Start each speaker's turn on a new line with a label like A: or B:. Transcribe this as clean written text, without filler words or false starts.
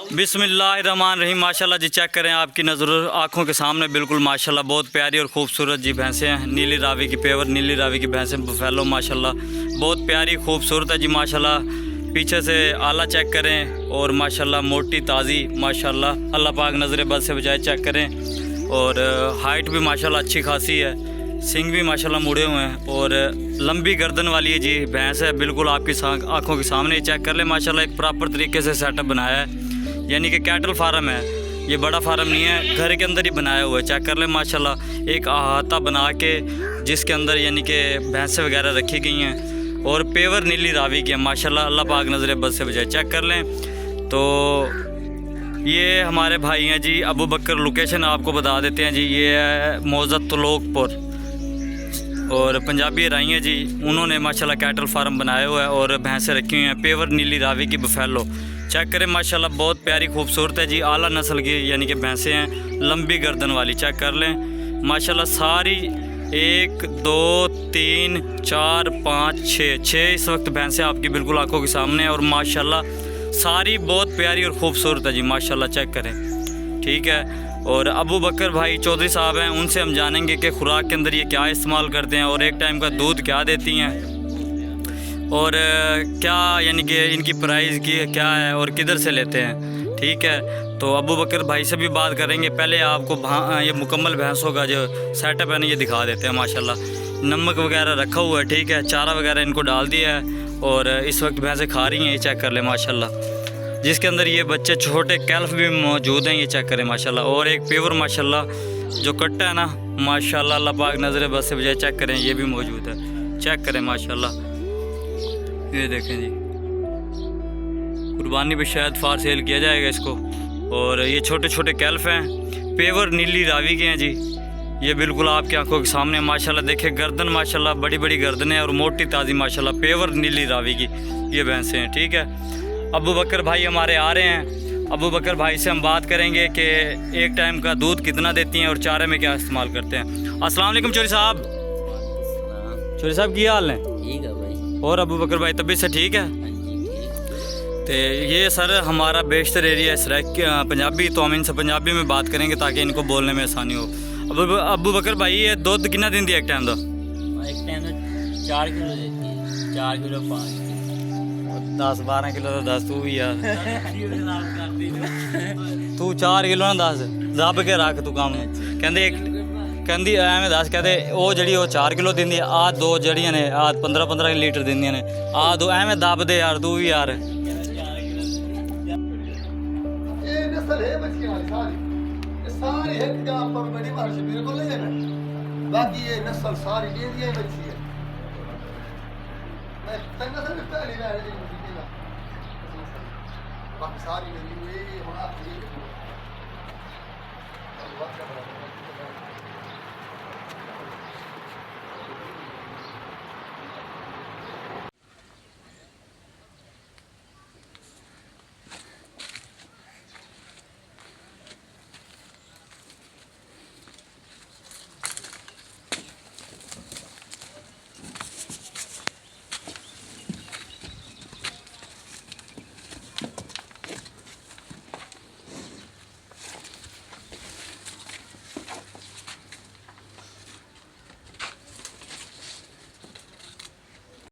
A: बिस्मिल्लाहिर्रहमानिर्रहीम। माशाल्लाह जी, चेक करें आपकी नज़र आँखों के सामने बिल्कुल माशाल्लाह बहुत प्यारी और खूबसूरत जी भैंसें हैं। नीली रावी की पेवर, नीली रावी की भैंसें बुफेलो माशाल्लाह बहुत प्यारी खूबसूरत है जी माशाल्लाह। पीछे से आला चेक करें और माशाल्लाह मोटी ताज़ी माशाल्लाह, अल्लाह पाक नज़र बद से बजाय चेक करें। और हाइट भी माशाल्लाह अच्छी खासी है, सिंग भी माशाल्लाह मुड़े हुए हैं और लंबी गर्दन वाली है जी भैंस है। बिल्कुल आपकी आँखों के सामने चेक कर ले माशाल्लाह। एक प्रॉपर तरीके से सेटअप बनाया है, यानी कि कैटल फार्म है, ये बड़ा फार्म नहीं है, घर के अंदर ही बनाया हुआ है। चेक कर ले माशाल्लाह, एक अहाता बना के जिसके अंदर यानी कि भैंसें वगैरह रखी गई हैं और पेवर नीली रावी की है माशाल्लाह। अल्लाह पाक नज़र बद से बजाय चेक कर लें। तो ये हमारे भाई हैं जी अबू बकर। लोकेशन आपको बता देते हैं जी, ये है मौजद तलोकपुर और पंजाबी राई हैं जी। उन्होंने माशाल्लाह कैटल फार्म बनाया हुआ है और भैंसें रखी हुई हैं पेवर नीली रावी की बुफेलो। चेक करें माशाल्लाह बहुत प्यारी खूबसूरत है जी, आला नस्ल की यानी कि भैंसें हैं, लंबी गर्दन वाली। चेक कर लें माशाल्लाह सारी 1 2 3 4 5 6 इस वक्त भैंसें आपकी बिल्कुल आंखों के सामने हैं और माशाल्लाह सारी बहुत प्यारी और ख़ूबसूरत है जी माशाल्लाह। चेक करें, ठीक है। और अबू बकर भाई चौधरी साहब हैं, उनसे हम जानेंगे कि खुराक के अंदर ये क्या इस्तेमाल करते हैं और एक टाइम का दूध क्या देती हैं और क्या यानी कि इनकी प्राइस की क्या है और किधर से लेते हैं, ठीक है। तो अबू बकर भाई से भी बात करेंगे। पहले आपको ये मुकम्मल भैंसों का जो सेटअप है ना ये दिखा देते हैं माशाल्लाह। नमक वगैरह रखा हुआ है, ठीक है, चारा वगैरह इनको डाल दिया है और इस वक्त भैंसें खा रही हैं। ये चेक कर ले माशाल्लाह, जिसके अंदर ये बच्चे छोटे कैल्फ भी मौजूद हैं, ये चेक करें माशाल्लाह। और एक पेवर माशाल्लाह जो कट्टा है ना माशाल्लाह, अल्लाह पाक नज़र बद से बजाय चेक करें, ये भी मौजूद है। चेक करें माशाल्लाह, ये देखें जी, कुर्बानी पे शायद फार सेल किया जाएगा इसको। और ये छोटे छोटे कैल्फ हैं, पेवर नीली रावी के हैं जी। ये बिल्कुल आपकी आंखों के सामने माशाल्लाह। देखें गर्दन माशाल्लाह बड़ी बड़ी गर्दन है और मोटी ताज़ी माशाल्लाह, पेवर नीली रावी की ये भैंसें हैं, ठीक है। अबू बकर भाई हमारे आ रहे हैं, अबू बकर भाई से हम बात करेंगे कि एक टाइम का दूध कितना देती हैं और चारे में क्या इस्तेमाल करते हैं। अस्सलाम वालेकुम चौधरी साहब। चौधरी साहब की हाल है?
B: ठीक है भाई।
A: और अबू बकर भाई तबीयत से ठीक है? तो ये सर हमारा बेशतर एरिया है पंजाबी, तो हम इनसे पंजाबी में बात करेंगे ताकि इनको बोलने में आसानी हो। अबू बकर भाई ये दूध कितना दिन दिया एक टाइम का?
B: एक टाइम तो 4 किलो देती है, 4 किलो 5 किलो
A: 10-12 किलो तो दस तू भी यार तू 4 किलो ना 10 दब के रख तू काम। कहती एवं दस, कहते वो जी 4 किलो देंदी, आ दो जड़ियाँ ने आ 15-15 लीटर देंदियां ने, आ दो एवं दब दे यार तू भी यार।
C: सारी एक जगह पर बड़ी बार से बिल्कुल नहीं है ना, बाकी ये नस्ल सारी ले दिया बच्ची है। मैं तंग नस्ल में पहली बार है मुझे ना, बाकी सारी मेरी हुई होना चाहिए।